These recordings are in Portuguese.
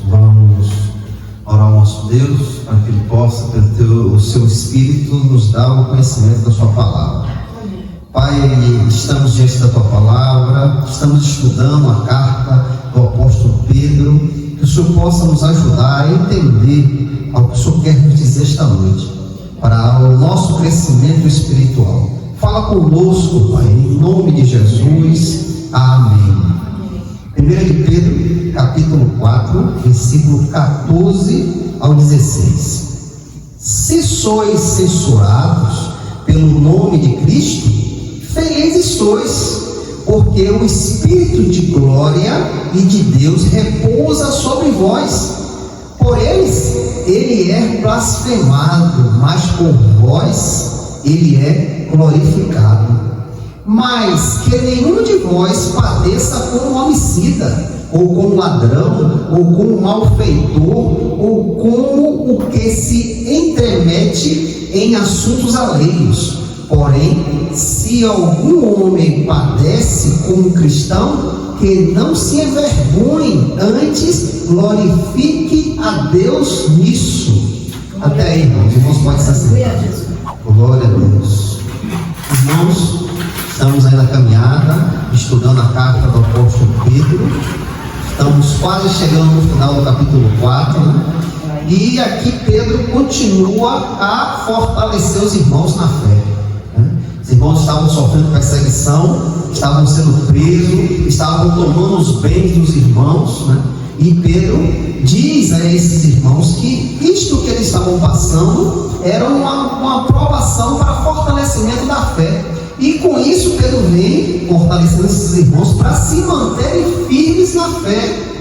Vamos orar ao nosso Deus para que Ele possa, pelo seu Espírito, nos dar o conhecimento da Sua palavra. Pai, estamos diante da Tua palavra, estamos estudando a carta do apóstolo Pedro, que o Senhor possa nos ajudar a entender o que o Senhor quer nos dizer esta noite, para o nosso crescimento espiritual. Fala conosco, Pai, em nome de Jesus. Amém. 1 de Pedro, capítulo 4, versículo 14 ao 16. Se sois censurados pelo nome de Cristo, felizes sois, porque o Espírito de glória e de Deus repousa sobre vós. Por eles ele é blasfemado, mas por vós ele é glorificado. Mas que nenhum de vós padeça como homicida, ou como ladrão, ou como malfeitor, ou como o que se entremete em assuntos alheios. Porém, se algum homem padece como cristão, que não se envergonhe, antes glorifique a Deus nisso. Até aí, irmãos. Irmãos, pode se assentar. Glória a Deus. Irmãos, estamos aí na caminhada, estudando a carta do apóstolo Pedro. Estamos quase chegando no final do capítulo 4, E aqui Pedro continua a fortalecer os irmãos na fé. Os irmãos estavam sofrendo perseguição, estavam sendo presos, estavam tomando os bens dos irmãos, E Pedro diz a esses irmãos que isto que eles estavam passando era uma provação para fortalecimento da fé. E com isso Pedro vem fortalecendo esses irmãos para se manterem firmes na fé.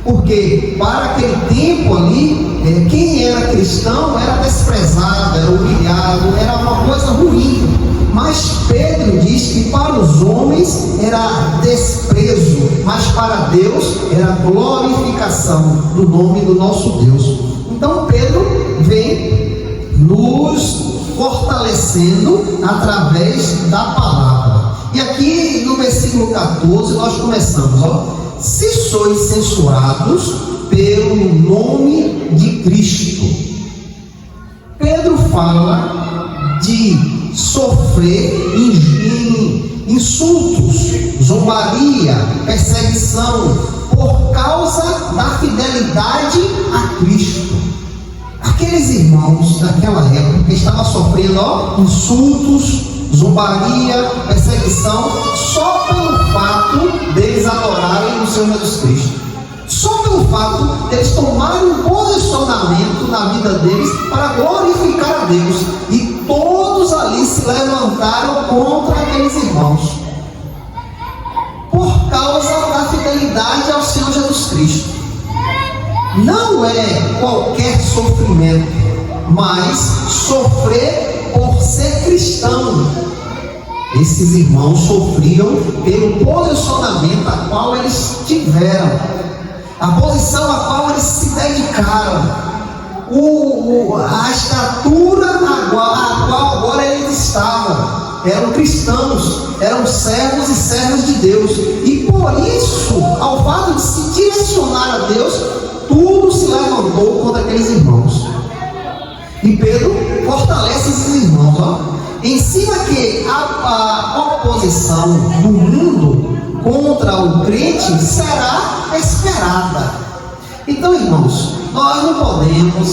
Porque para aquele tempo ali, quem era cristão era desprezado, era humilhado, era uma coisa ruim. Mas Pedro diz que para os homens era desprezo, mas para Deus era glorificação do nome do nosso Deus. Então Pedro vem nos fortalecendo através da palavra. E aqui no versículo 14 nós começamos, se sois censurados pelo nome de Cristo. Pedro fala de sofrer insultos, zombaria, perseguição por causa da fidelidade a Cristo. Aqueles irmãos daquela época estavam sofrendo insultos, zombaria, perseguição só pelo fato deles adorarem o Senhor Jesus Cristo, só pelo fato deles tomarem um posicionamento na vida deles para glorificar a Deus. E todos ali se levantaram contra aqueles irmãos por causa da fidelidade ao Senhor Jesus Cristo. Não é qualquer sofrimento, mas sofrer por ser cristão. Esses irmãos sofriam pelo posicionamento a qual eles tiveram, a posição a qual eles se dedicaram, a estatura a qual agora eles estavam. Eram cristãos, eram servos e servas de Deus, e por isso, ao fato de se direcionar a Deus, tudo se levantou contra aqueles irmãos. E Pedro fortalece esses irmãos, ensina que a oposição do mundo contra o crente será esperada. Então, irmãos, nós não podemos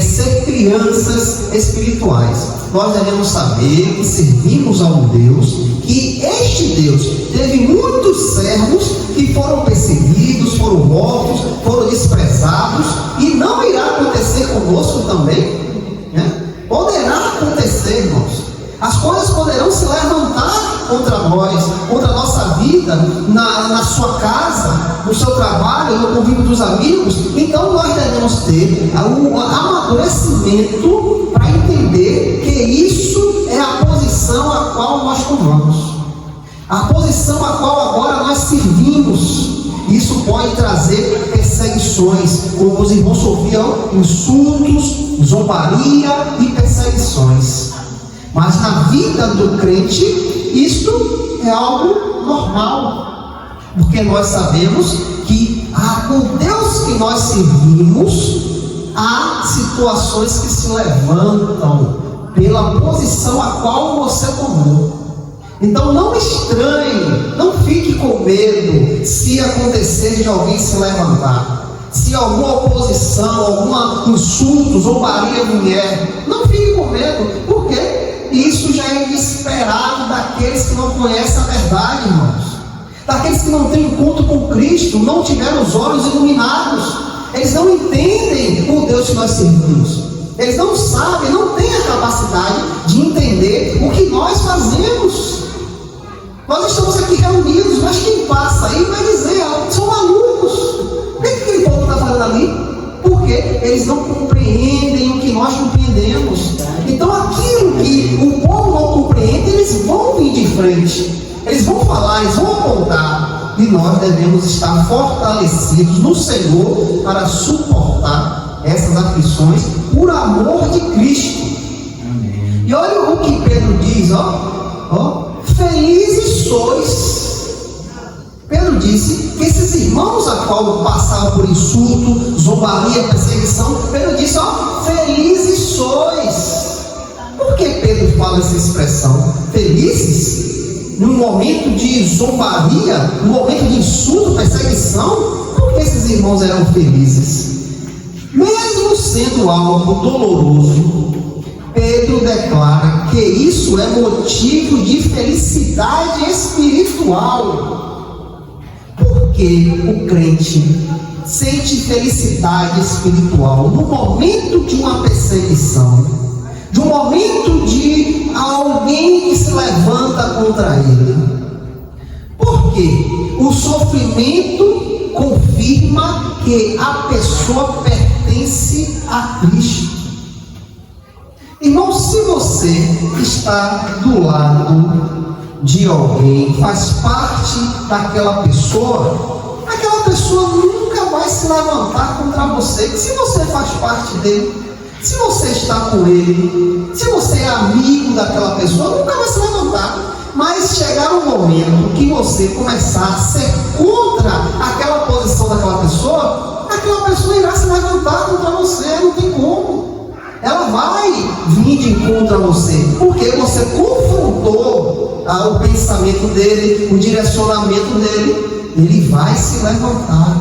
ser crianças espirituais. Nós devemos saber que servimos a um Deus, que este Deus teve muitos servos que foram perseguidos, foram mortos, foram desprezados, e não irá acontecer conosco também, Poderá acontecer, irmãos. As coisas poderão se levantar contra nós, contra a nossa vida, na sua casa, no seu trabalho, no convívio dos amigos. Então nós devemos ter um amadurecimento para entender que isso é a posição a qual nós tomamos, a posição a qual agora nós servimos. Isso pode trazer perseguições, como os irmãos sofriam insultos, zombaria e perseguições. Mas na vida do crente, isto é algo normal, porque nós sabemos que o Deus que nós servimos, há situações que se levantam pela posição a qual você tomou. Então não estranhe, não fique com medo se acontecer de alguém se levantar, se alguma oposição, algum insulto, zombaria vier. Não fique com medo, porque isso já é inesperado daqueles que não conhecem a verdade, irmãos. Daqueles que não têm encontro com Cristo, não tiveram os olhos iluminados. Eles não entendem o Deus que nós servimos. Eles não sabem, não têm a capacidade de entender o que nós fazemos. Nós estamos aqui reunidos, mas quem passa aí vai dizer, são malucos. O que aquele povo está fazendo ali? Porque eles não compreendem o que nós compreendemos. Então aquilo que o povo não compreende, eles vão vir de frente. Eles vão falar, eles vão apontar. E nós devemos estar fortalecidos no Senhor para suportar essas aflições por amor de Cristo. Amém. E olha o que Pedro diz, felizes sois. Pedro disse que esses irmãos a qual passavam por insulto, zombaria, perseguição, Pedro disse, felizes sois. Por que Pedro fala essa expressão? Felizes? Num momento de zombaria, num momento de insulto, perseguição, por que esses irmãos eram felizes? Mesmo sendo algo doloroso, Pedro declara que isso é motivo de felicidade espiritual. Porque o crente sente felicidade espiritual no momento de uma perseguição, de um momento de alguém que se levanta contra ele. Porque o sofrimento confirma que a pessoa pertence a Cristo. Irmão, se você está do lado de alguém, faz parte daquela pessoa, aquela pessoa nunca vai se levantar contra você. Se você faz parte dele, se você está com ele, se você é amigo daquela pessoa, nunca vai se levantar. Mas chegar um momento que você começar a ser contra aquela posição daquela pessoa irá se levantar contra você, não tem como. Ela vai vir de encontro a você, porque você confrontou o pensamento dele, o direcionamento dele, ele vai se levantar.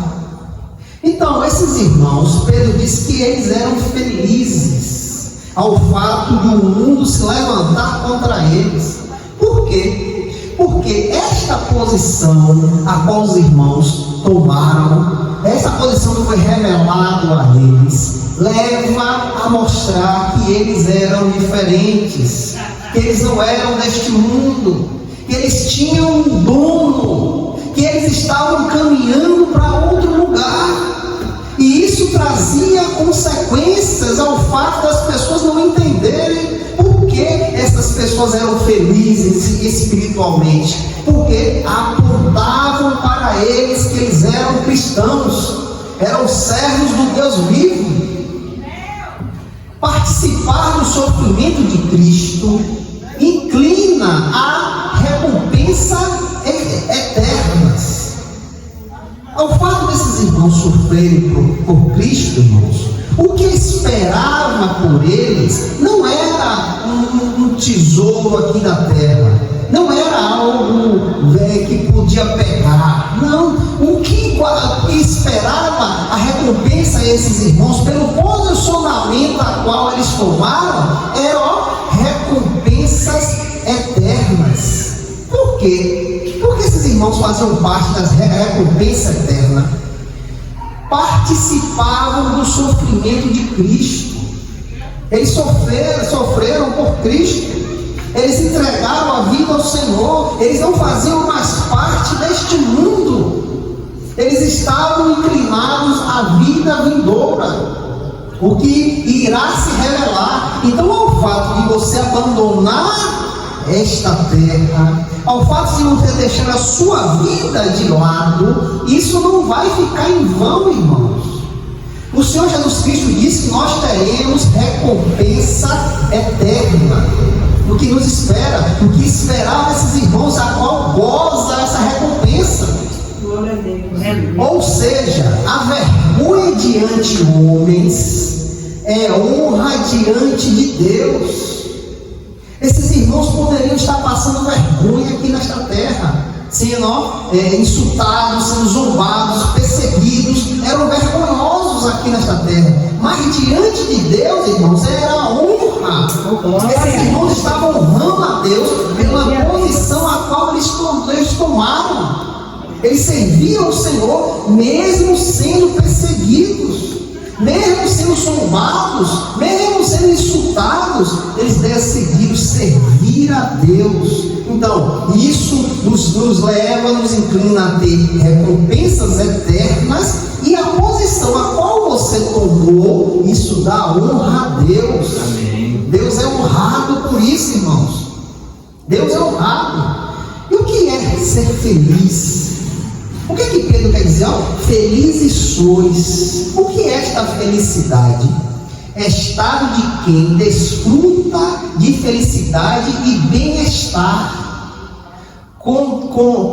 Então, esses irmãos, Pedro disse que eles eram felizes ao fato de o mundo se levantar contra eles. Por quê? Porque esta posição a qual os irmãos tomaram, essa posição que foi revelada a eles, leva a mostrar que eles eram diferentes, que eles não eram deste mundo, que eles tinham um dono, que eles estavam caminhando para outro lugar. E isso trazia consequências ao fato das pessoas não entenderem por que essas pessoas eram felizes espiritualmente, porque apontavam para eles que eles eram cristãos, eram servos do Deus vivo. Participar do sofrimento de Cristo inclina a recompensa eternas. Ao fato desses irmãos sofrerem por Cristo, irmãos, o que esperava por eles não era um tesouro aqui na terra, não era algo que podia pegar, não. O que esperava a recompensa a esses irmãos, pelo posicionamento a qual eles tomaram, eram recompensas eternas. Por quê? Porque esses irmãos faziam parte das recompensas eternas, participavam do sofrimento de Cristo. Eles sofreram por Cristo, eles entregaram a vida ao Senhor, eles não faziam mais parte deste mundo, eles estavam inclinados à vida vindoura, o que irá se revelar. Então, ao fato de você abandonar esta terra, ao fato de você deixar a sua vida de lado, isso não vai ficar em vão, irmãos. O Senhor Jesus Cristo disse que nós teremos recompensa eterna. O que nos espera, o que esperava esses irmãos, a qual goza essa recompensa. Ou seja, seja, a vergonha diante de homens é honra diante de Deus. Esses irmãos poderiam estar passando vergonha aqui nesta terra, sendo insultados, sendo zombados, perseguidos, eram vergonhosos aqui nesta terra. Mas diante de Deus, irmãos, era honra. Esses irmãos estavam honrando a Deus pela posição a qual eles tomaram. Eles serviam o Senhor mesmo sendo perseguidos, mesmo sendo zombados, mesmo sendo insultados. Eles decidiram servir a Deus. Então, isso nos leva, nos inclina a ter recompensas eternas, e a posição a qual você tomou, isso dá honra a Deus. Amém. Deus é honrado por isso, irmãos. Deus é honrado. E o que é ser feliz? O que Pedro quer dizer? Felizes sois. O que é esta felicidade? É estado de quem desfruta de felicidade e bem-estar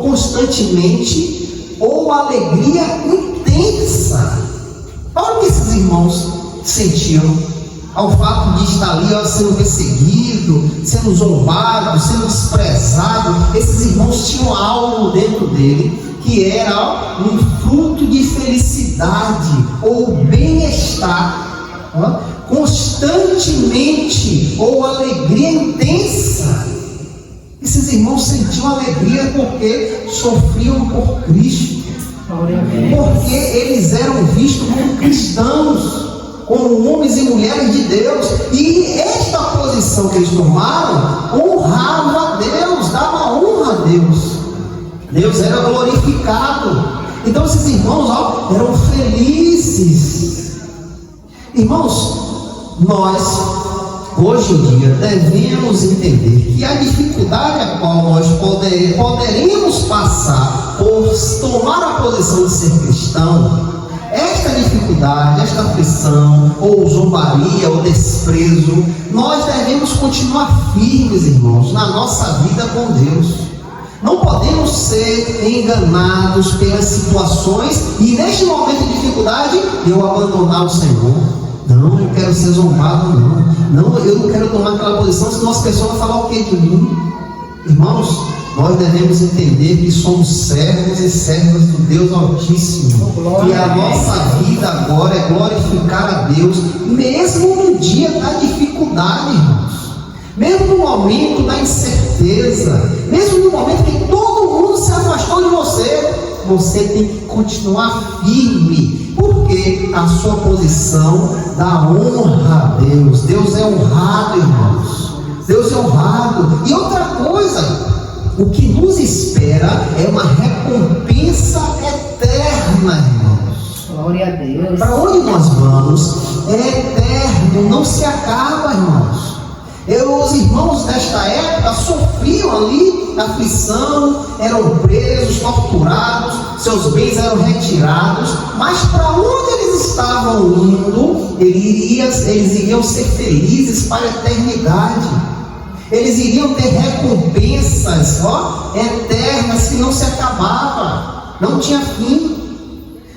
constantemente, ou alegria intensa. Olha o que esses irmãos sentiam ao fato de estar ali sendo perseguido, sendo zombado, sendo desprezado. Esses irmãos tinham algo dentro dele que era um fruto de felicidade ou bem-estar constantemente, ou alegria intensa. Esses irmãos sentiam alegria porque sofriam por Cristo, porque eles eram vistos como cristãos, como homens e mulheres de Deus, e esta posição que eles tomaram honrava a Deus, dava honra a Deus. Deus era glorificado. Então esses irmãos eram felizes. Irmãos, nós hoje em dia devemos entender que a dificuldade a qual nós poderemos passar por tomar a posição de ser cristão, esta dificuldade, esta aflição, ou zombaria, ou desprezo, nós devemos continuar firmes, irmãos, na nossa vida com Deus. Não podemos ser enganados pelas situações e neste momento de dificuldade eu abandonar o Senhor. Não, eu quero ser zombado, não, eu não quero tomar aquela posição, senão as pessoas vão falar o que de mim? Irmãos, nós devemos entender que somos servos e servas do Deus Altíssimo, e a nossa vida agora é glorificar a Deus, mesmo no dia da dificuldade, irmãos. Mesmo no momento da incerteza, mesmo no momento que todo mundo se afastou de você, você tem que continuar firme, porque a sua posição dá honra a Deus. Deus é honrado, irmãos. Deus é honrado. E outra coisa, o que nos espera é uma recompensa eterna, irmãos. Glória a Deus. Para onde nós vamos é eterno, não se acaba, irmãos. Os irmãos desta época sofriam ali aflição, eram presos, torturados, seus bens eram retirados, mas para onde eles estavam indo, eles iriam ser felizes para a eternidade. Eles iriam ter recompensas eternas que não se acabava, não tinha fim.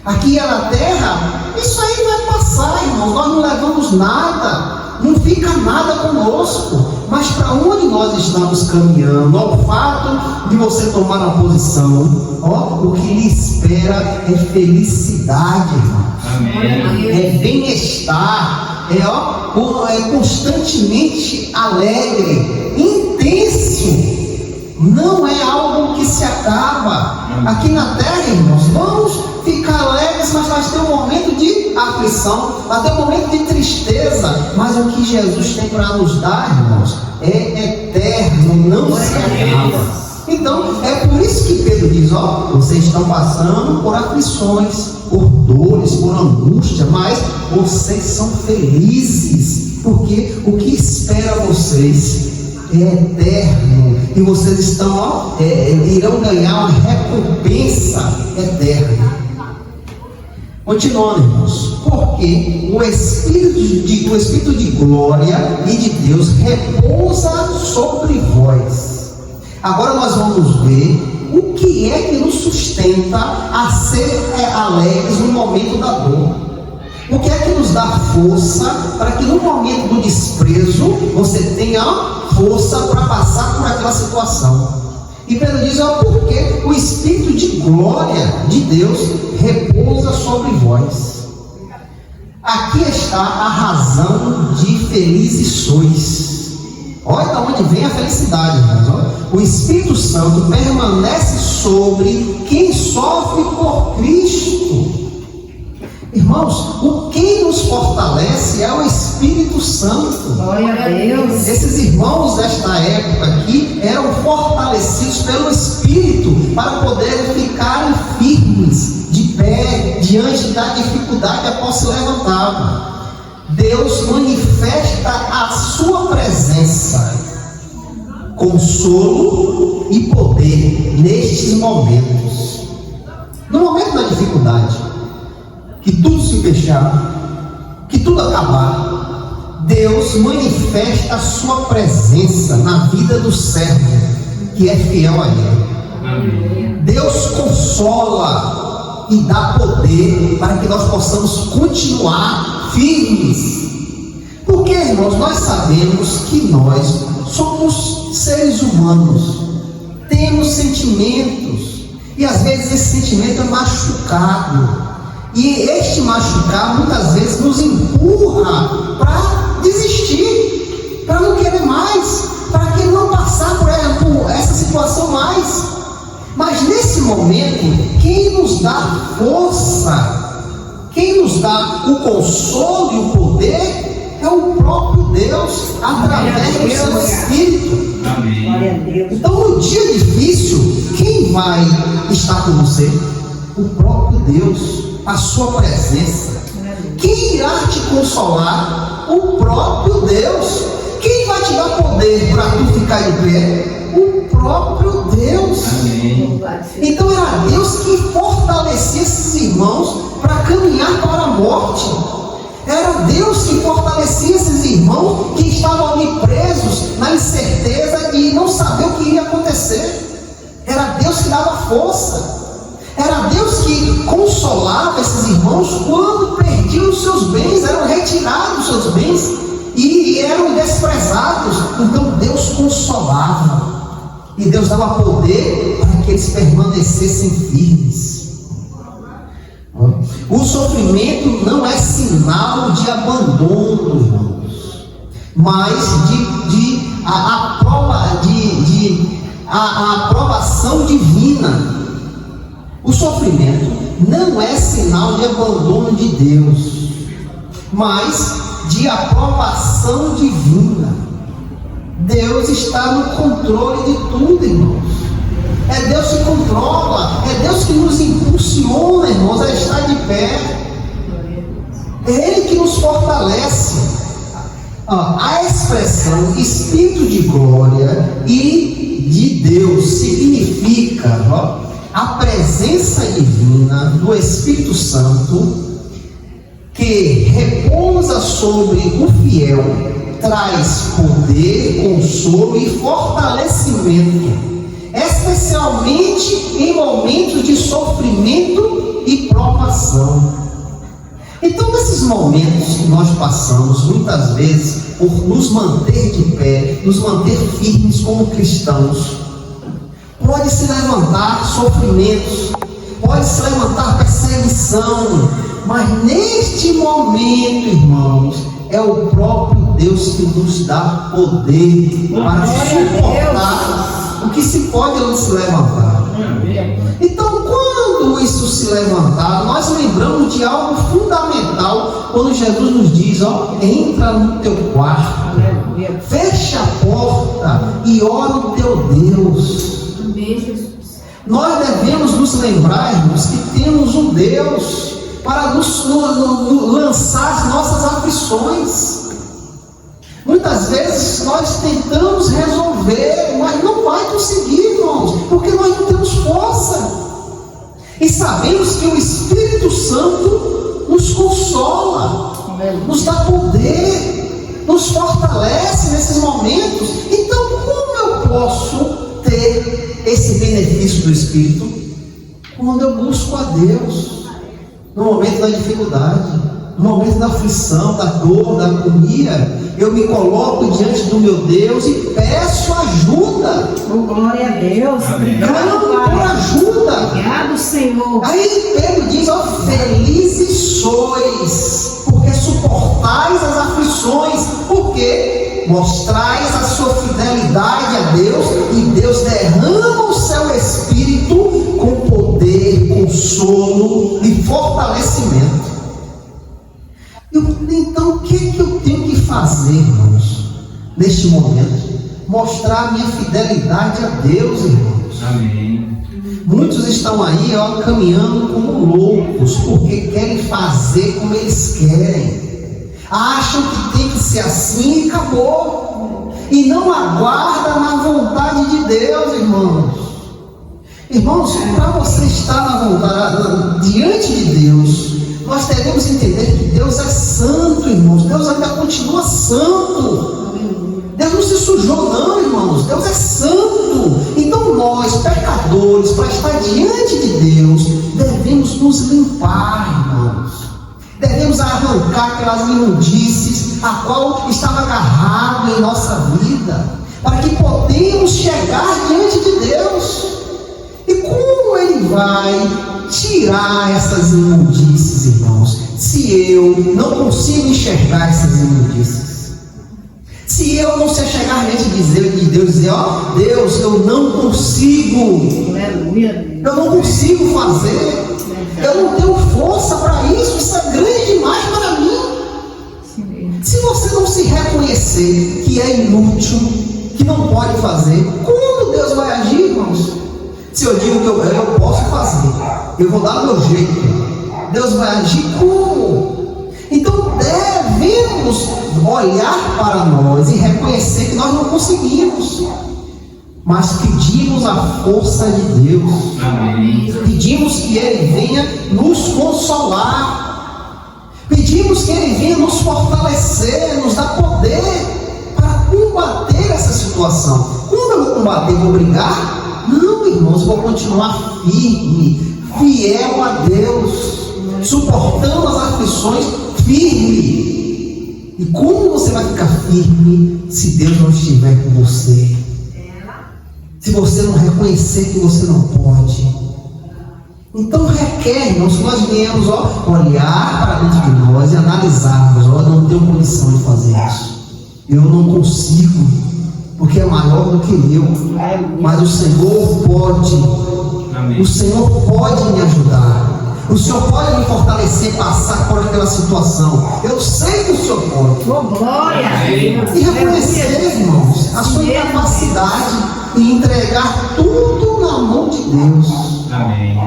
Aqui na terra, isso aí vai passar, irmãos, nós não levamos nada. Não fica nada conosco, mas para onde nós estamos caminhando? O fato de você tomar uma posição, o que lhe espera é felicidade, irmãos. É bem-estar, é constantemente alegre, intenso. Não é algo que se acaba. Aqui na terra, irmãos, vamos ficar alegres, mas vai ter um momento de aflição, vai ter um momento de tristeza, mas o que Jesus tem para nos dar, irmãos, é eterno, não se acaba. Então, é por isso que Pedro diz, vocês estão passando por aflições, por dores, por angústia, mas vocês são felizes, porque o que espera vocês é eterno, e vocês irão ganhar uma recompensa eterna. Continuando, irmãos, porque o Espírito de glória e de Deus repousa sobre vós. Agora nós vamos ver o que é que nos sustenta a ser alegres no momento da dor? O que é que nos dá força para que no momento do desprezo você tenha força para passar por aquela situação? E Pedro diz, porque o Espírito de glória de Deus repousa sobre vós. Aqui está a razão de felizes sois. Olha de onde vem a felicidade, irmãos. O Espírito Santo permanece sobre quem sofre por Cristo. Irmãos, o que nos fortalece é o Espírito Santo. Glória a Deus. Esses irmãos desta época aqui eram fortalecidos pelo Espírito para poderem ficarem firmes, de pé, diante da dificuldade a qual se levantavam. Deus manifesta a sua presença, consolo e poder nestes momentos. No momento da dificuldade, que tudo se fechar, que tudo acabar, Deus manifesta a sua presença na vida do servo que é fiel a Ele. Amém. Deus consola e dá poder para que nós possamos continuar firmes. Porque, irmãos, nós sabemos que nós somos seres humanos, temos sentimentos, e às vezes esse sentimento é machucado. E este machucar muitas vezes nos empurra para desistir, para não querer mais, para que não passar por essa situação mais. Mas nesse momento, quem nos dá força, quem nos dá o consolo e o poder é o próprio Deus, através do seu Espírito. Amém. Então no dia difícil, quem vai estar com você? O próprio Deus, a sua presença. Quem irá te consolar? O próprio Deus. Quem vai te dar poder para tu ficar em pé? O próprio Deus. Amém. Então era Deus que fortalecia esses irmãos para caminhar para a morte. Era Deus que fortalecia esses irmãos que estavam ali presos na incerteza e não sabiam o que ia acontecer. Era Deus que dava força. Era Deus que consolava esses irmãos quando perdiam os seus bens, eram retirados os seus bens e eram desprezados. Então Deus consolava e Deus dava poder para que eles permanecessem firmes. O sofrimento não é sinal de abandono, irmãos, mas a aprovação divina. O sofrimento não é sinal de abandono de Deus, mas de aprovação divina. Deus está no controle de tudo, irmãos. É Deus que controla, é Deus que nos impulsiona, irmãos, a estar de pé. É Ele que nos fortalece. A expressão Espírito de glória e de Deus significa a presença divina do Espírito Santo que repousa sobre o fiel, traz poder, consolo e fortalecimento, especialmente em momentos de sofrimento e provação. Então, nesses momentos que nós passamos, muitas vezes, por nos manter de pé, nos manter firmes como cristãos, pode se levantar sofrimentos, pode se levantar perseguição, mas neste momento, irmãos, é o próprio Deus que nos dá poder para suportar o que se pode não se levantar. Então, quando isso se levantar, nós lembramos de algo fundamental, quando Jesus nos diz, entra no teu quarto, fecha a porta e ora o teu Deus. Nós devemos nos lembrarmos que temos um Deus para nos lançar as nossas aflições. Muitas vezes nós tentamos resolver, mas não vai conseguir, irmãos, porque nós não temos força. E sabemos que o Espírito Santo nos consola, nos dá poder, nos fortalece nesses momentos. Então, como eu posso ter esse benefício do Espírito? Quando eu busco a Deus, no momento da dificuldade, no momento da aflição, da dor, da agonia, eu me coloco diante do meu Deus e peço ajuda. Glória a Deus. Clamo por ajuda. Obrigado, Senhor. Aí Pedro diz: ó, felizes sois, porque suportais as aflições, porque mostrais a sua fidelidade a Deus, e Deus derrama o seu Espírito com poder, consolo e fortalecimento. Então, o que eu tenho que fazer, irmãos, neste momento? Mostrar a minha fidelidade a Deus, irmãos. Amém. Muitos estão aí, ó, caminhando como loucos, porque querem fazer como eles querem. Acham que tem que ser assim e acabou. E não aguardam na vontade de Deus, irmãos. Irmãos, para você estar na vontade, diante de Deus, nós teremos que entender que Deus é santo, irmãos. Deus ainda continua santo. Deus não se sujou, não, irmãos. Deus é santo. Então nós, pecadores, para estar diante de Deus, devemos nos limpar, irmãos. Devemos arrancar aquelas imundícies a qual estava agarrado em nossa vida, para que podemos chegar diante de Deus. E como Ele vai tirar essas imundícies, irmãos, se eu não consigo enxergar essas imundícies? Se eu não sei chegar diante de Deus e dizer: ó, Deus, eu não consigo, eu não consigo fazer, eu não tenho força para isso é grande demais para mim. Se você não se reconhecer que é inútil, que não pode fazer, como Deus vai agir, irmãos? Se eu digo que eu posso fazer, eu vou dar o meu jeito, Deus vai agir como? Então devemos olhar para nós e reconhecer que nós não conseguimos, mas pedimos a força de Deus. Amém. Pedimos que Ele venha nos consolar, pedimos que Ele venha nos fortalecer, nos dar poder para combater essa situação. Como eu vou combater? Vou brigar? Não, irmãos, vou continuar firme, fiel a Deus, suportando as aflições, firme. E como você vai ficar firme se Deus não estiver com você? Se você não reconhecer que você não pode? Então requer, irmãos, que nós viemos olhar para dentro de nós e analisarmos: eu não tenho condição de fazer isso, eu não consigo, porque é maior do que eu, mas o Senhor pode. Amém. O Senhor pode me ajudar, o Senhor pode me fortalecer, passar por aquela situação. Eu sei que o Senhor pode. Glória a Deus. E reconhecer, irmãos, a sua incapacidade e entregar tudo na mão de Deus. Amém.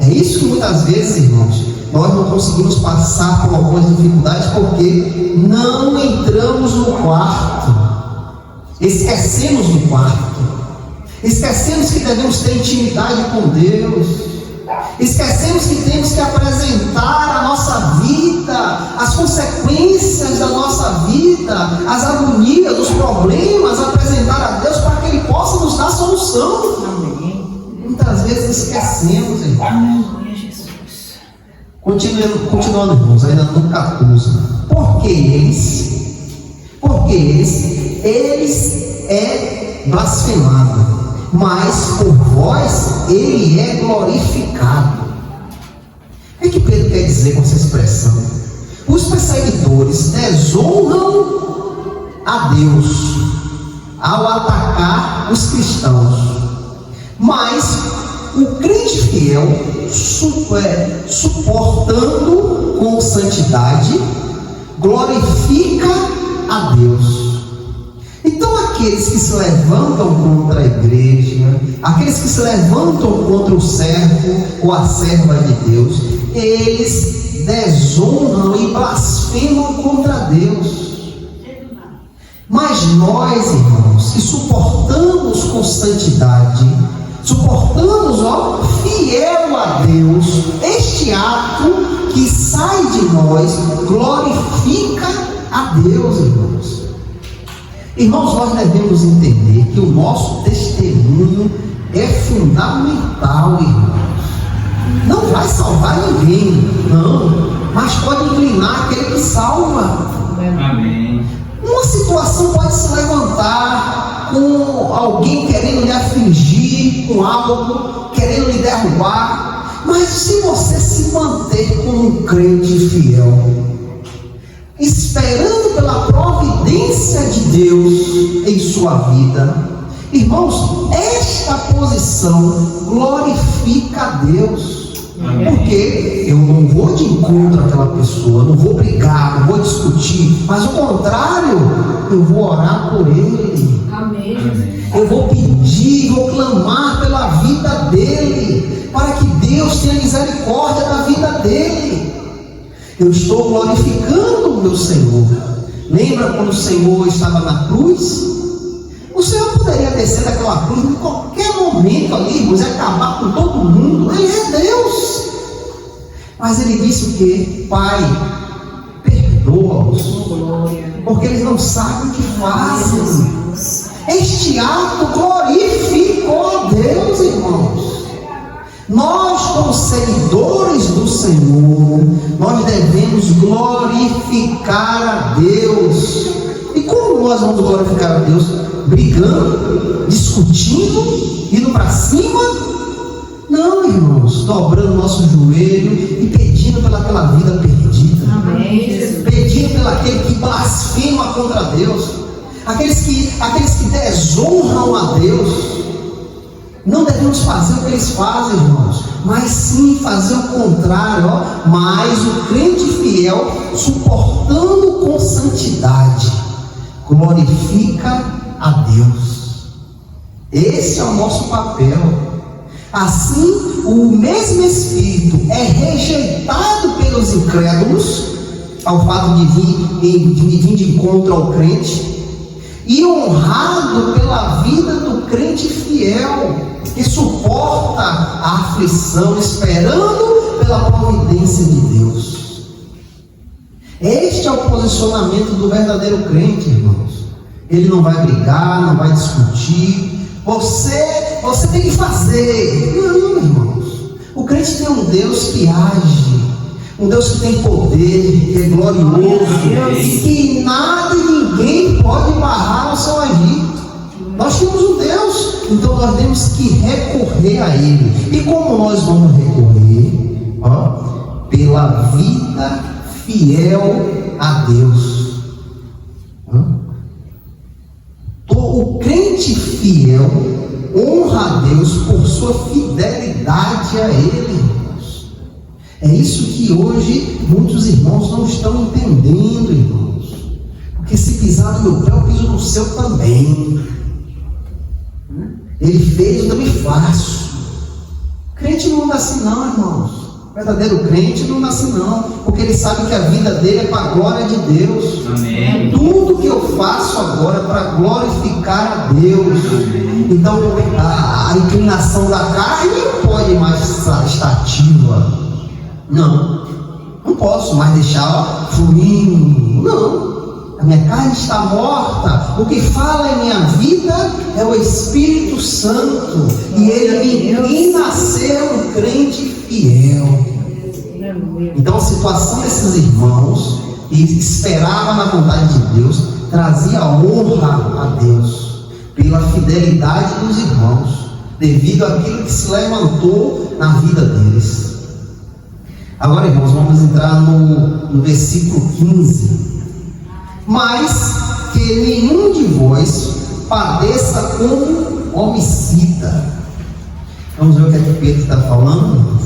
É isso que muitas vezes, irmãos, nós não conseguimos passar por algumas dificuldades porque não entramos no quarto. Esquecemos do quarto, esquecemos que devemos ter intimidade com Deus, esquecemos que temos que apresentar a nossa vida, as consequências da nossa vida, as agonias, os problemas, apresentar a Deus para que Ele possa nos dar solução. Muitas vezes esquecemos, irmãos. Continuando, irmãos, ainda no 14. Porque eles é blasfemado, mas por vós Ele é glorificado. O que Pedro quer dizer com essa expressão? Os perseguidores desonram a Deus ao atacar os cristãos, mas o crente fiel, suportando com santidade, glorifica a Deus. Então aqueles que se levantam contra a igreja, aqueles que se levantam contra o servo ou a serva de Deus, eles desonram e blasfemam contra Deus. Mas nós, irmãos, que suportamos com santidade, suportamos, fiel a Deus, este ato que sai de nós glorifica a Deus, irmãos. Irmãos, nós devemos entender que o nosso testemunho é fundamental, irmãos. Não vai salvar ninguém, não, mas pode inclinar aquele que salva. Amém. Uma situação pode se levantar com alguém querendo lhe afligir, com algo querendo lhe derrubar, mas se você se manter como um crente fiel, esperando pela providência de Deus em sua vida, irmãos, esta posição glorifica a Deus. Porque eu não vou de encontro àquela pessoa, não vou brigar, não vou discutir, mas o contrário, eu vou orar por ele. Amém. Eu vou pedir, vou clamar pela vida dele, para que Deus tenha misericórdia da vida dele. Eu estou glorificando o meu Senhor. Lembra quando o Senhor estava na cruz? O Senhor poderia descer daquela cruz em qualquer momento ali, irmãos, e acabar com todo mundo. Ele é Deus. Mas ele disse o quê? Pai, perdoa-os, porque eles não sabem o que fazem. Este ato glorificou a Deus, irmãos. Nós, como seguidores do Senhor, nós devemos glorificar a Deus. E como nós vamos glorificar a Deus? Brigando, discutindo, indo para cima? Não, irmãos, dobrando nosso joelho e pedindo pelaquela vida perdida. Amém, Jesus. Pedindo pelaquele que blasfema contra Deus, aqueles que desonram a Deus. Não devemos fazer o que eles fazem, irmãos, mas sim fazer o contrário, ó. Mas o crente fiel, suportando com santidade, glorifica a Deus. Esse é o nosso papel. Assim, o mesmo Espírito é rejeitado pelos incrédulos, ao fato de vir de encontro ao crente, e honrado pela vida do crente fiel, que suporta a aflição, esperando pela providência de Deus. Este é o posicionamento do verdadeiro crente, irmãos. Ele não vai brigar, não vai discutir. Você tem que fazer. Não, irmãos. O crente tem um Deus que age, um Deus que tem poder, que é glorioso, que nada e ninguém pode barrar o seu agir. Nós temos um Deus, então nós temos que recorrer a Ele. E como nós vamos recorrer? Ó, pela vida fiel a Deus. O crente fiel honra a Deus por sua fidelidade a Ele, irmãos. É isso que hoje muitos irmãos não estão entendendo, irmãos. Porque se pisar no meu pé, eu piso no seu também. Ele fez, eu também faço. Crente não anda assim não, irmãos. O verdadeiro crente não anda assim não, porque ele sabe que a vida dele é para a glória de Deus. Amém. Tudo que eu faço agora é para glorificar a Deus. Então a inclinação da carne não pode mais estar ativa. Não posso mais deixá-la fluindo. Não. A minha carne está morta. O que fala em minha vida é o Espírito Santo. E ele me inclina a ser um crente fiel. Então a situação desses irmãos, que esperava na vontade de Deus, trazia honra a Deus pela fidelidade dos irmãos, devido àquilo que se levantou na vida deles. Agora, irmãos, vamos entrar no versículo 15. Mas que nenhum de vós padeça como homicida. Vamos ver o que é que Pedro está falando.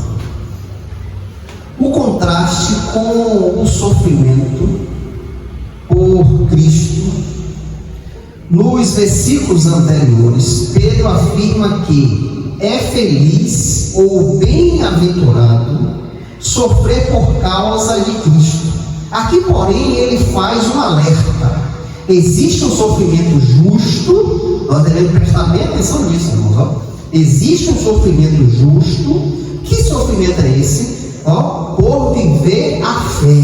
O contraste com o sofrimento por Cristo. Nos versículos anteriores, Pedro afirma que é feliz ou bem-aventurado sofrer por causa de Cristo. Aqui, porém, ele faz um alerta. Existe um sofrimento justo. Nós devemos prestar bem atenção nisso, irmãos. Ó. Existe um sofrimento justo. Que sofrimento é esse? Ó, por viver a fé.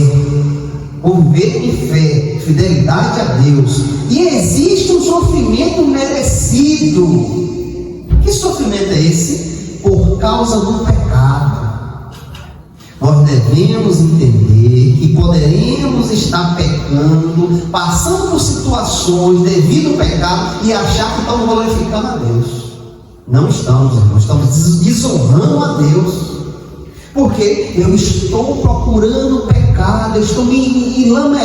Por viver em fé, fidelidade a Deus. E existe um sofrimento merecido. Que sofrimento é esse? Por causa do pecado. Nós devemos entender que poderemos estar pecando, passando por situações devido ao pecado e achar que estamos glorificando a Deus. Não estamos, irmãos, estamos desonrando a Deus. Porque eu estou procurando pecado, eu estou me melando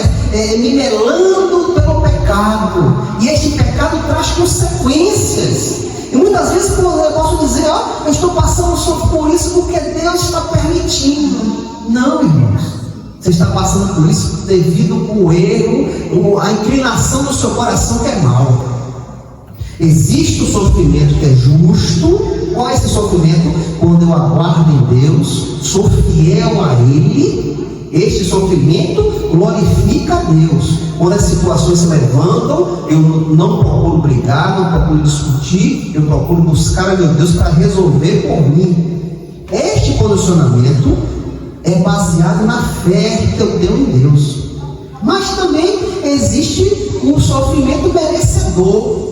pelo pecado. E este pecado traz consequências. E muitas vezes eu posso dizer, eu estou passando por isso porque Deus está permitindo. Não, irmãos. Você está passando por isso devido ao erro, a inclinação do seu coração que é mau. Existe o sofrimento que é justo. Qual é esse sofrimento? Quando eu aguardo em Deus, sou fiel a Ele. Este sofrimento glorifica a Deus. Quando as situações se levantam, eu não procuro brigar, não procuro discutir, eu procuro buscar a meu Deus para resolver por mim. Este posicionamento é baseado na fé que eu tenho em Deus. Mas também existe o sofrimento merecedor,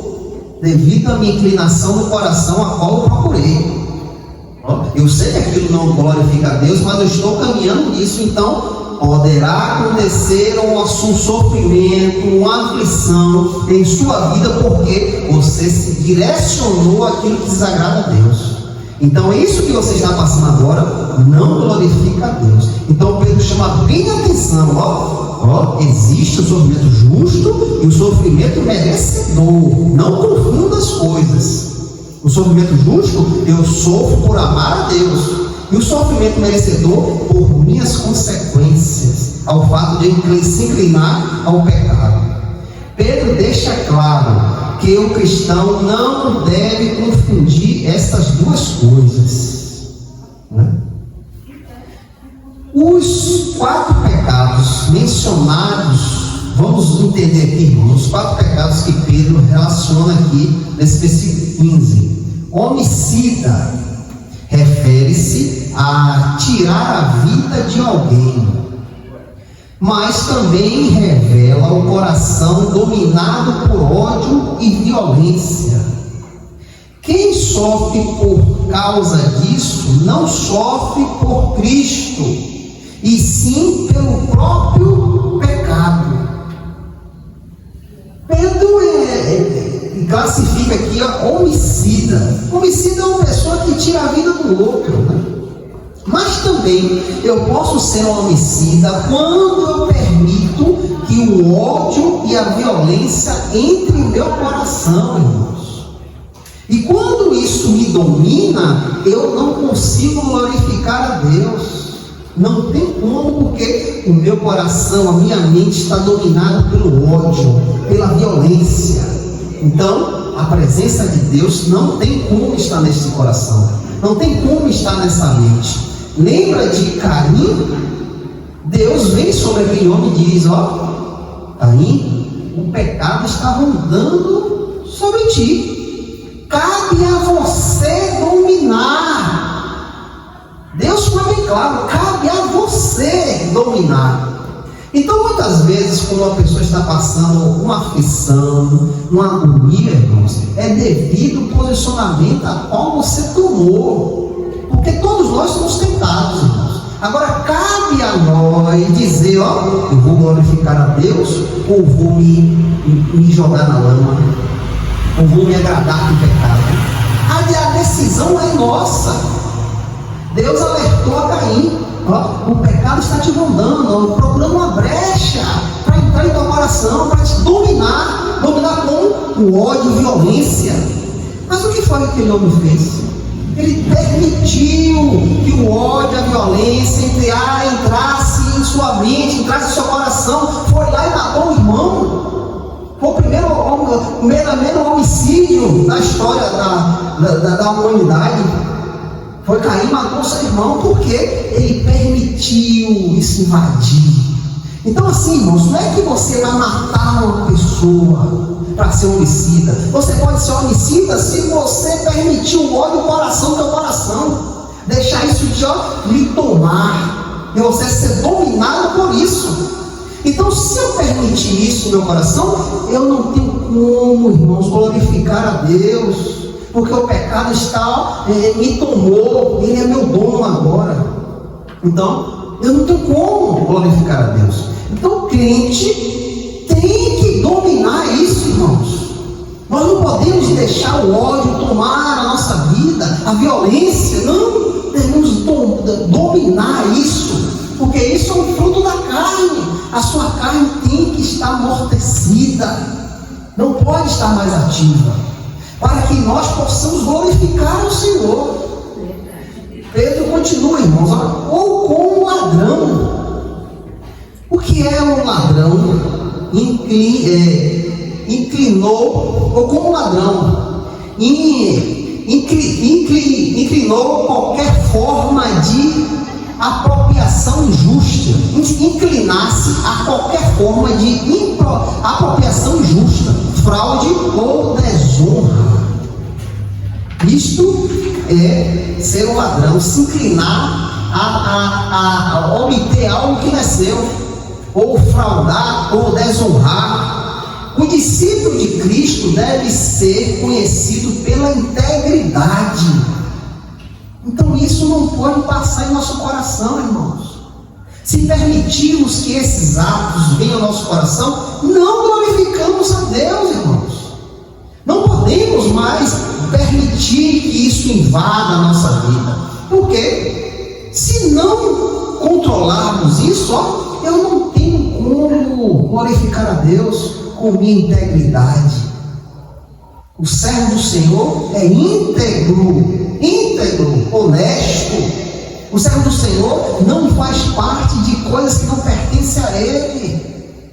devido à minha inclinação no coração, a qual eu procurei. Eu sei que aquilo não glorifica a Deus, mas eu estou caminhando nisso. Então poderá acontecer um sofrimento, uma aflição em sua vida, porque você se direcionou àquilo que desagrada a Deus. Então isso que você está passando agora não glorifica a Deus. Então Pedro chama bem a atenção, existe o sofrimento justo e o sofrimento merecedor. Não confunda as coisas. O sofrimento justo, eu sofro por amar a Deus. E o sofrimento merecedor, por minhas consequências, ao fato de se inclinar ao pecado. Pedro deixa claro que o cristão não deve confundir essas duas coisas, né? Os 4 pecados mencionados, vamos entender aqui, irmãos, os 4 pecados que Pedro relaciona aqui nesse versículo 15. Homicida refere-se a tirar a vida de alguém, mas também revela o coração dominado por ódio e violência. Quem sofre por causa disso não sofre por Cristo, e sim pelo próprio pecado. Pedro classifica aqui homicida. Homicida é uma pessoa que tira a vida do outro, né? Mas também eu posso ser um homicida quando eu permito que o ódio e a violência entrem no meu coração, irmãos. E quando isso me domina, eu não consigo glorificar a Deus. Não tem como, porque o meu coração, a minha mente está dominada pelo ódio, pela violência. Então, a presença de Deus não tem como estar nesse coração, não tem como estar nessa mente. Lembra de Caim? Deus vem sobre aquele homem e diz: Caim, o pecado está rondando sobre ti, cabe a você dominar. Deus foi bem claro, cabe a você dominar. Então, muitas vezes, quando uma pessoa está passando uma aflição, uma agonia, irmãos, é devido ao posicionamento a qual você tomou. Porque todos nós somos tentados, irmãos. Agora, cabe a nós dizer, eu vou glorificar a Deus, ou vou me jogar na lama, ou vou me agradar do pecado. A decisão é nossa. Deus alertou a Caim: o pecado está te rondando, procurando uma brecha para entrar em teu coração, para te dominar com o ódio e violência. Mas o que foi que aquele homem fez? Ele permitiu que o ódio e a violência entrasse em sua mente, entrasse em seu coração. Foi lá e matou o irmão. Foi o primeiro homicídio da história da humanidade. Foi Caim, matou seu irmão, porque ele permitiu isso invadir. Então, assim, irmãos, não é que você vai matar uma pessoa para ser homicida. Você pode ser homicida se você permitir o ódio no coração do teu coração, deixar isso lhe tomar, e você ser dominado por isso. Então, se eu permitir isso no meu coração, eu não tenho como, irmãos, glorificar a Deus. porque o pecado está, me tomou, ele é meu dono agora. Então, eu não tenho como glorificar a Deus. Então, o crente tem que dominar isso, irmãos. Nós não podemos deixar o ódio tomar a nossa vida, a violência. Não, devemos dominar isso, porque isso é um fruto da carne. A sua carne tem que estar amortecida, não pode estar mais ativa, para que nós possamos glorificar o Senhor. Pedro continua, irmãos, ou como ladrão. O que é um ladrão? Inclinou, ou como ladrão, inclinou qualquer forma de apropriação injusta, inclinar-se a qualquer forma de apropriação injusta, fraude ou desonra. Isto é ser um ladrão, se inclinar a obter algo que não é seu, ou fraudar ou desonrar. O discípulo de Cristo deve ser conhecido pela integridade. Então isso não pode passar em nosso coração, irmãos. Se permitirmos que esses atos venham ao nosso coração, não glorificamos a Deus, irmãos. Não podemos mais permitir que isso invada a nossa vida. Por quê? Se não controlarmos isso, eu não tenho como glorificar a Deus com minha integridade. O servo do Senhor é íntegro, honesto. O servo do Senhor não faz parte de coisas que não pertencem a Ele.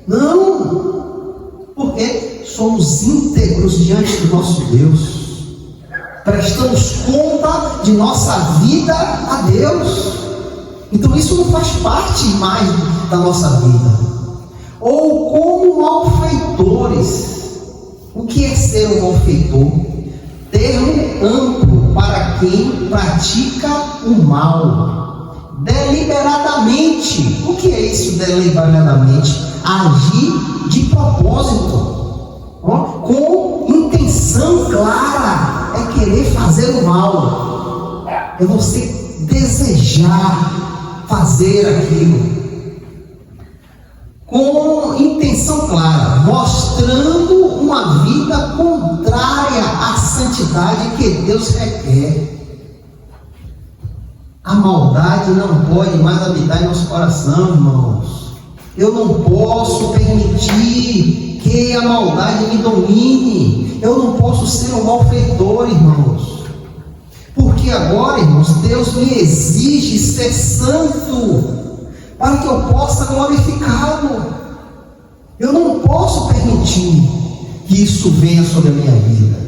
Não, porque somos íntegros diante do nosso Deus. Prestamos conta de nossa vida a Deus. Então isso não faz parte mais da nossa vida. Ou como malfeitores. O que é ser um malfeitor? Termo amplo para quem pratica o mal deliberadamente. O que é isso deliberadamente? Agir de propósito, com intenção clara. É querer fazer o mal, é você desejar fazer aquilo com intenção clara, mostrando uma vida contrária à santidade que Deus requer. A maldade não pode mais habitar em nosso coração, irmãos. Eu não posso permitir que a maldade me domine. Eu não posso ser um malfeitor, irmãos. Porque agora, irmãos, Deus me exige ser santo, para que eu possa glorificá-lo. Eu não posso permitir que isso venha sobre a minha vida.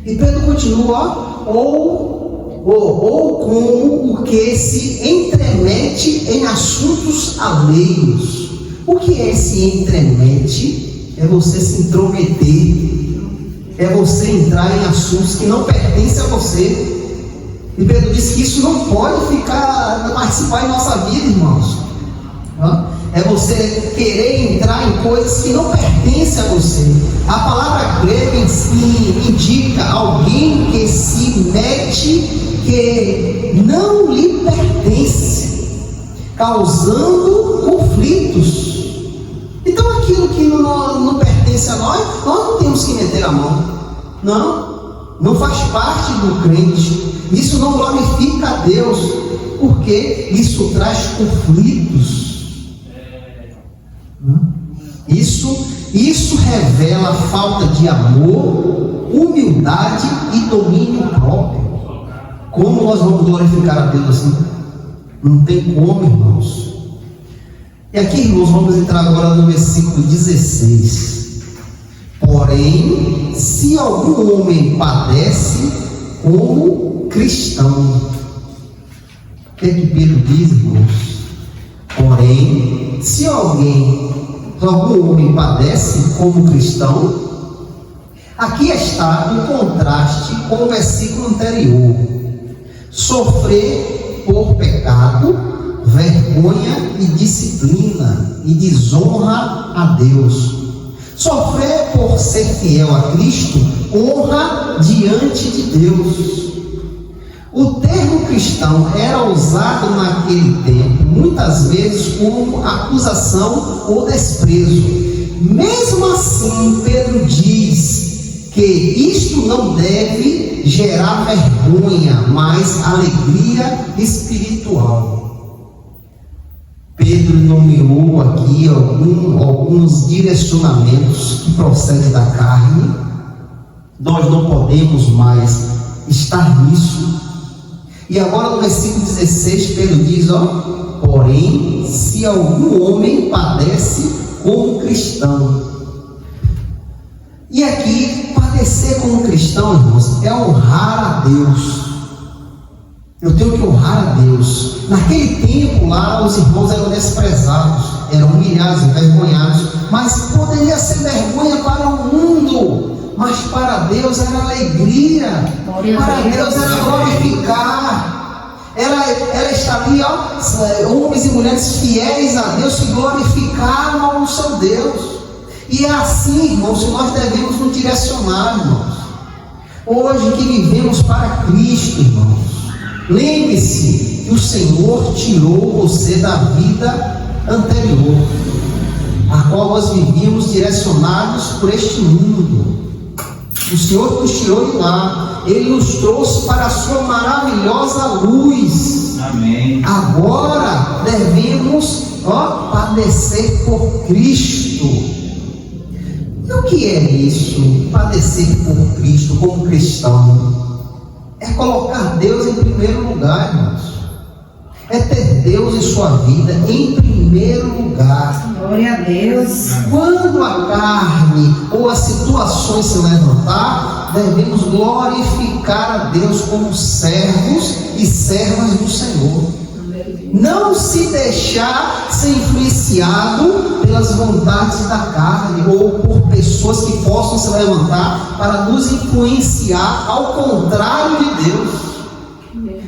E Pedro continua, ou como o que se entremete em assuntos alheios. O que é se entremete? É você se intrometer, é você entrar em assuntos que não pertencem a você. E Pedro disse que isso não pode participar em nossa vida, irmãos. É você querer entrar em coisas que não pertencem a você. A palavra grega em si indica alguém que se mete que não lhe pertence, causando conflitos. Então aquilo que não pertence a nós não temos que meter a mão. Não faz parte do crente. Isso não glorifica a Deus, porque isso traz conflitos. Isso revela falta de amor, humildade e domínio próprio. Como nós vamos glorificar a Deus assim? Não tem como, irmãos. E aqui, irmãos, vamos entrar agora no versículo 16. Porém, se algum homem padece como cristão. O que é que Pedro diz, irmãos? Porém, se algum homem padece como cristão, aqui está um contraste com o versículo anterior. Sofrer por pecado, vergonha e disciplina e desonra a Deus. Sofrer por ser fiel a Cristo, honra diante de Deus. O termo cristão era usado naquele tempo, muitas vezes, como acusação ou desprezo. Mesmo assim, Pedro diz que isto não deve gerar vergonha, mas alegria espiritual. Pedro nomeou aqui alguns direcionamentos que procedem da carne. Nós não podemos mais estar nisso. E agora no versículo 16, Pedro diz, porém, se algum homem padece como cristão. E aqui, padecer como cristão, irmãos, é honrar a Deus. Eu tenho que honrar a Deus. Naquele tempo lá, os irmãos eram desprezados, eram humilhados, envergonhados, mas poderia ser vergonha para o mundo, mas para Deus era alegria, para Deus era glorificar. Ela está ali, homens e mulheres fiéis a Deus que glorificaram o seu Deus. E é assim, irmãos, que nós devemos nos direcionar, irmãos. Hoje que vivemos para Cristo, irmãos. Lembre-se que o Senhor tirou você da vida anterior, a qual nós vivíamos direcionados por este mundo. O Senhor nos tirou de lá, Ele nos trouxe para a sua maravilhosa luz. Amém. Agora devemos padecer por Cristo. E o que é isso? Padecer por Cristo como cristão é colocar Deus em primeiro lugar, irmãos. É ter Deus em sua vida em primeiro lugar. Glória a Deus. Quando a carne ou as situações se levantar, devemos glorificar a Deus como servos e servas do Senhor. Não se deixar ser influenciado pelas vontades da carne ou por pessoas que possam se levantar para nos influenciar ao contrário de Deus,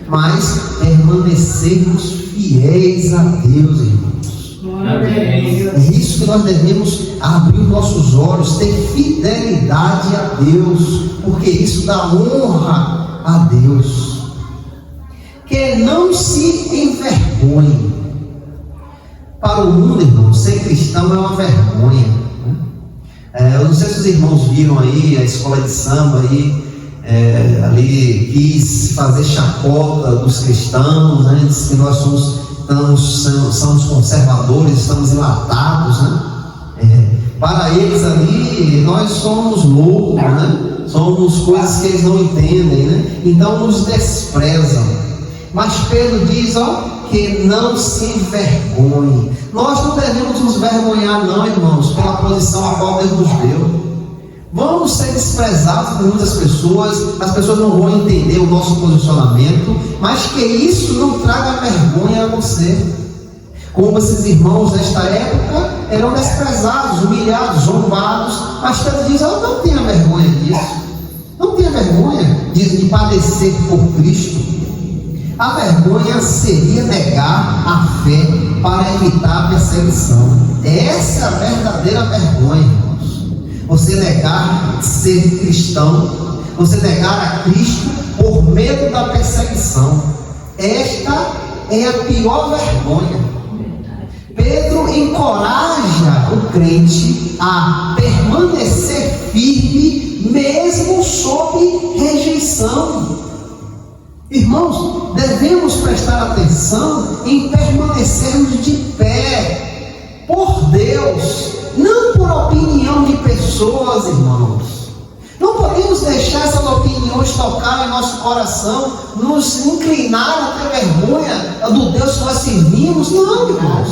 mas permanecermos fiéis a Deus, irmãos. Amém. É isso que nós devemos abrir os nossos olhos, ter fidelidade a Deus, porque isso dá honra a Deus. Que não se envergonhe. Para o mundo, irmão, ser cristão é uma vergonha. Eu não sei se os irmãos viram aí a escola de samba aí, ali quis fazer chacota dos cristãos, né? Diz que nós somos conservadores, estamos enlatados, né? Para eles ali, nós somos loucos, né? Somos coisas que eles não entendem, né? Então nos desprezam. Mas Pedro diz, que não se envergonhe. Nós não devemos nos vergonhar, não, irmãos, pela posição a qual Deus nos deu. Vamos ser desprezados por muitas pessoas, as pessoas não vão entender o nosso posicionamento, mas que isso não traga vergonha a você. Como esses irmãos desta época eram desprezados, humilhados, zombados, mas Pedro diz, não tenha vergonha disso. Não tenha vergonha de padecer por Cristo. A vergonha seria negar a fé para evitar a perseguição. Essa é a verdadeira vergonha, irmãos. Você negar ser cristão, você negar a Cristo por medo da perseguição. Esta é a pior vergonha. Pedro encoraja o crente a permanecer firme, mesmo sob rejeição. Irmãos, devemos prestar atenção em permanecermos de pé por Deus, não por opinião de pessoas, irmãos. Não podemos deixar essas opiniões tocar em nosso coração, nos inclinar a ter vergonha do Deus que nós servimos. Não, irmãos.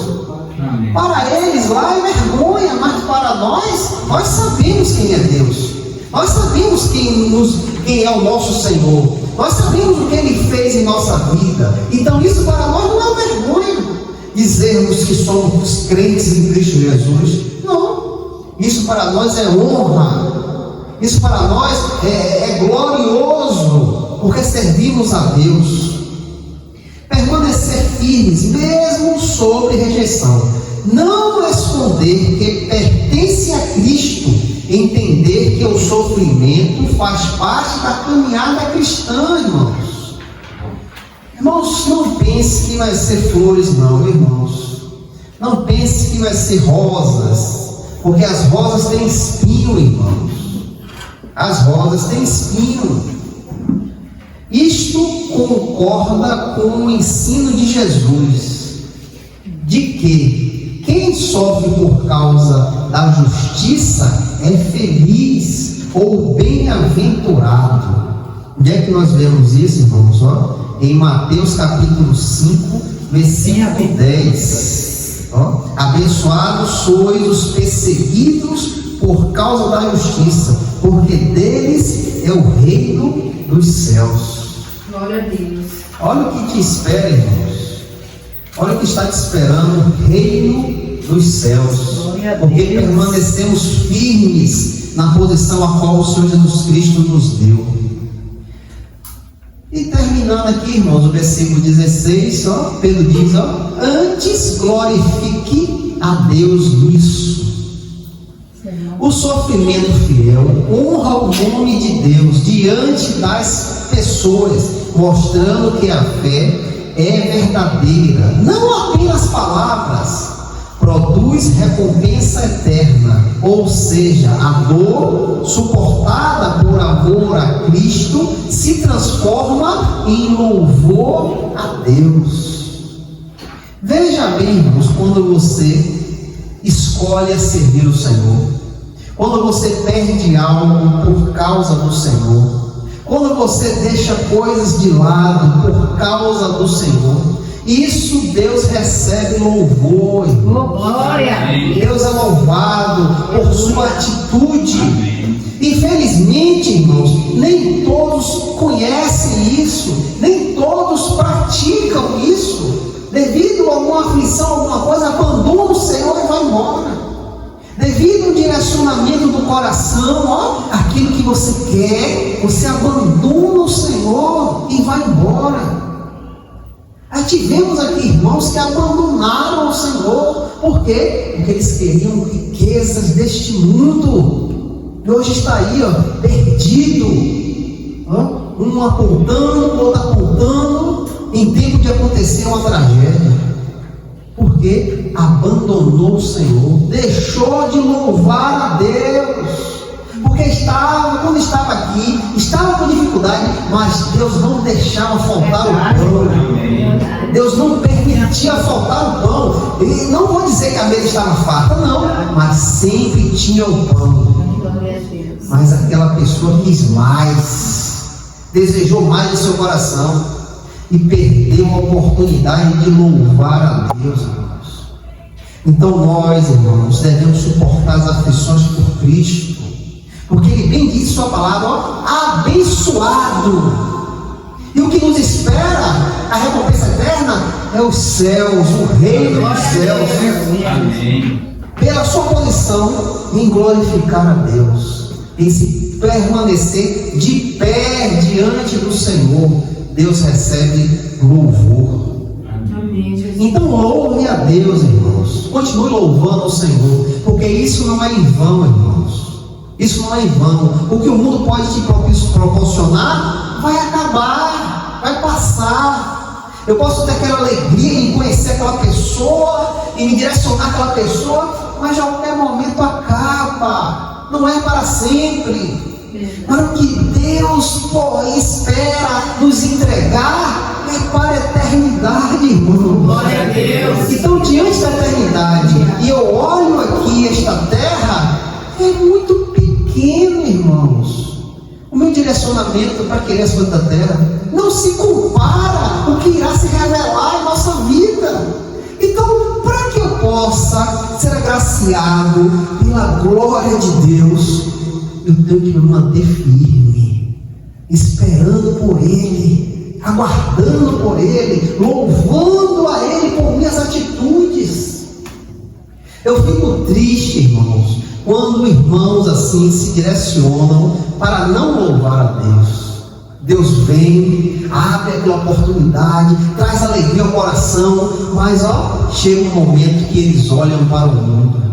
Amém. Para eles lá é vergonha, mas para nós sabemos quem é Deus. Nós sabemos quem é o nosso Senhor. Nós sabemos o que Ele fez em nossa vida. Então isso para nós não é vergonha dizermos que somos crentes em Cristo Jesus. Não. Isso para nós é honra. Isso para nós é glorioso, porque servimos a Deus. Permanecer firmes, mesmo sobre rejeição. Não esconder que pertence a Cristo entender que o sofrimento faz parte da caminhada cristã, irmãos. Irmãos, não pense que vai ser flores, não, irmãos. Não pense que vai ser rosas, porque as rosas têm espinho, irmãos. As rosas têm espinho. Isto concorda com o ensino de Jesus, de que quem sofre por causa da justiça é feliz ou bem-aventurado. Onde é que nós vemos isso, irmãos? Em Mateus capítulo 5, versículo 10. Abençoados sois os perseguidos por causa da justiça, porque deles é o reino dos céus. Glória a Deus. Olha o que te espera, irmãos. Olha o que está te esperando, o reino dos céus. Glória a Deus. Porque permanecemos firmes na posição a qual o Senhor Jesus Cristo nos deu. E terminando aqui, irmãos, o versículo 16, Pedro diz, antes glorifique a Deus nisso. O sofrimento fiel honra o nome de Deus diante das pessoas, mostrando que a fé é verdadeira. Não apenas palavras, produz recompensa eterna, ou seja, a dor suportada por amor a Cristo se transforma em louvor a Deus. Veja bem, irmãos, quando você escolhe servir o Senhor, quando você perde algo por causa do Senhor, quando você deixa coisas de lado por causa do Senhor, isso Deus recebe louvor. Glória. Deus é louvado por sua atitude. Infelizmente, irmãos, nem todos conhecem isso, nem todos praticam isso. Devido a alguma aflição, alguma coisa, abandona o Senhor e vai embora. Devido ao direcionamento do coração, aquilo que você quer, você abandona o Senhor e vai embora. Aí tivemos aqui irmãos que abandonaram o Senhor. Por quê? Porque eles queriam riquezas deste mundo. E hoje está aí, perdido. Um apontando, o outro apontando, em tempo de acontecer uma tragédia. Porque abandonou o Senhor, deixou de louvar a Deus, porque quando estava aqui, estava com dificuldade, mas Deus não deixava faltar o pão, Deus não permitia faltar o pão. E não vou dizer que a mesa estava farta, não, mas sempre tinha o pão. Mas aquela pessoa quis mais, desejou mais do seu coração, e perdeu a oportunidade de louvar a Deus, irmãos. Então nós, irmãos, devemos suportar as aflições por Cristo, porque Ele bem diz em sua palavra, abençoado. E o que nos espera, a recompensa eterna, é os céus, o reino dos céus. Amém. Pela sua posição em glorificar a Deus, em se permanecer de pé diante do Senhor, Deus recebe louvor. Amém. Então louve a Deus, irmãos. Continue louvando o Senhor, porque isso não é em vão, irmãos. Isso não é em vão. O que o mundo pode te proporcionar vai acabar, vai passar. Eu posso ter aquela alegria em conhecer aquela pessoa e me direcionar àquela pessoa, mas a qualquer momento acaba. Não é para sempre. Mas o que Deus espera nos entregar é para a eternidade, irmão. Glória a Deus. Então, diante da eternidade, e eu olho aqui esta terra, é muito pequeno, irmãos. O meu direcionamento para querer as coisas da terra não se compara o que irá se revelar em nossa vida. Então, para que eu possa ser agraciado pela glória de Deus, eu tenho que me manter firme, esperando por Ele, aguardando por Ele, louvando a Ele por minhas atitudes. Eu fico triste, irmãos, quando irmãos assim se direcionam para não louvar a Deus. Deus vem, abre aquela oportunidade, traz alegria ao coração, mas chega um momento que eles olham para o mundo.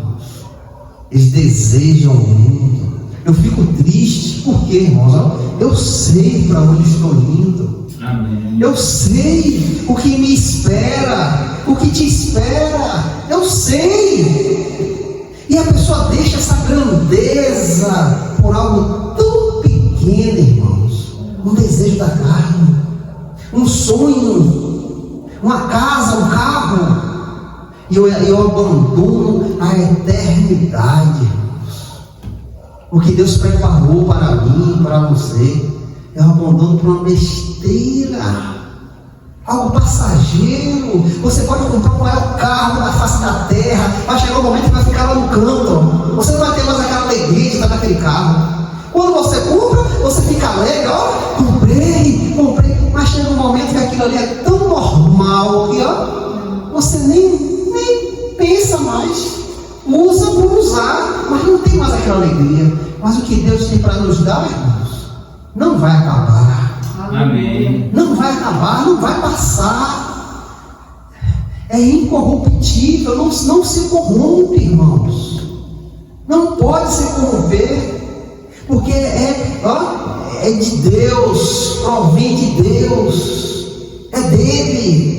Eles desejam o mundo. Eu fico triste, porque, irmãos, eu sei para onde estou indo. Amém. Eu sei o que me espera, o que te espera. Eu sei. E a pessoa deixa essa grandeza por algo tão pequeno, irmãos. Um desejo da carne, um sonho, uma casa, um carro. E eu abandono a eternidade, irmãos. O que Deus preparou para mim, para você, eu abandono por uma besteira, algo passageiro. Você pode comprar o maior carro da face da terra, vai chegar um momento que vai ficar lá no canto. Você não vai ter mais aquela alegria de estar naquele carro. Quando você compra, você fica alegre, ó, comprei, mas chega um momento que aquilo ali é tão normal que, ó, você nem pensa mais, usa por usar, mas não tem mais aquela alegria. Mas o que Deus tem para nos dar, irmãos, não vai acabar. Amém. Não vai acabar, não vai passar. É incorruptível, não se corrompe, irmãos. Não pode se corromper, porque é de Deus, provém de Deus, é dele.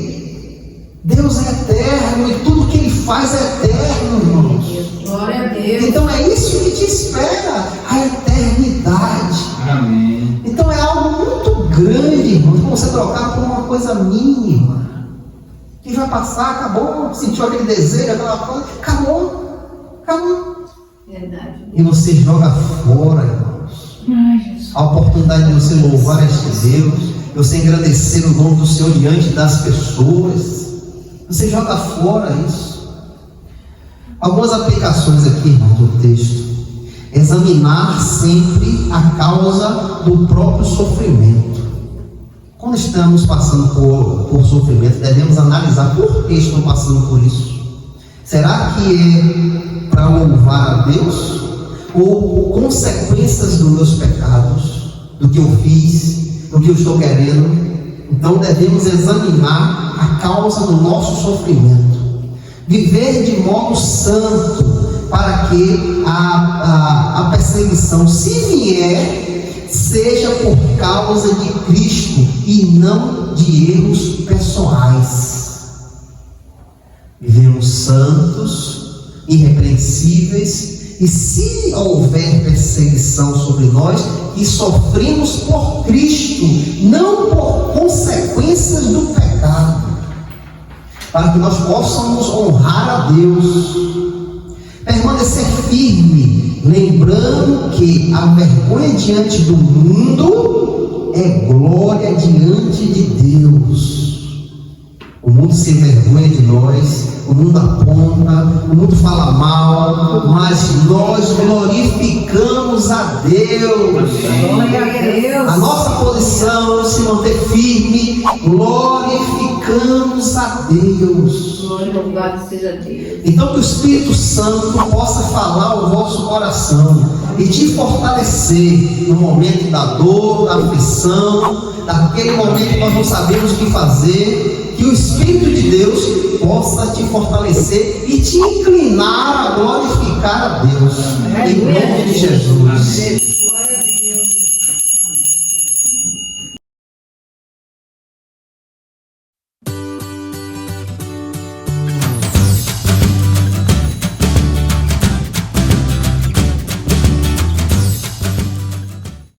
Deus é eterno e tudo que Ele faz é eterno, irmãos. Glória a Deus. Então é isso que te espera, a eternidade. Amém. Então é algo muito grande, irmãos, para você trocar por uma coisa mínima, que vai passar, acabou, sentiu aquele desejo, aquela coisa, acabou. Verdade. E você joga fora, irmãos, a oportunidade de você louvar este Deus, de você engrandecer o nome do Senhor diante das pessoas. Você joga fora isso. Algumas aplicações aqui, irmão, do texto. Examinar sempre a causa do próprio sofrimento. Quando estamos passando por sofrimento, devemos analisar por que estou passando por isso. Será que é para louvar a Deus? Ou consequências dos meus pecados, do que eu fiz, do que eu estou querendo? Então devemos examinar a causa do nosso sofrimento, viver de modo santo, para que a perseguição, se vier, seja por causa de Cristo e não de erros pessoais. Vivemos santos, irrepreensíveis, e se houver perseguição sobre nós, que sofremos por Cristo, não por consequências do pecado, para que nós possamos honrar a Deus, permanecer firme, lembrando que a vergonha diante do mundo é glória diante de Deus. O mundo se envergonha de nós, o mundo aponta, o mundo fala mal, mas nós glorificamos a Deus. Glória a Deus. A nossa posição é se manter firme, glorificamos a Deus. Glória, louvado seja Deus. Então que o Espírito Santo possa falar ao vosso coração e te fortalecer no momento da dor, da aflição, daquele momento que nós não sabemos o que fazer. Que o Espírito de Deus possa te fortalecer e te inclinar a glorificar a Deus. Em nome de Jesus.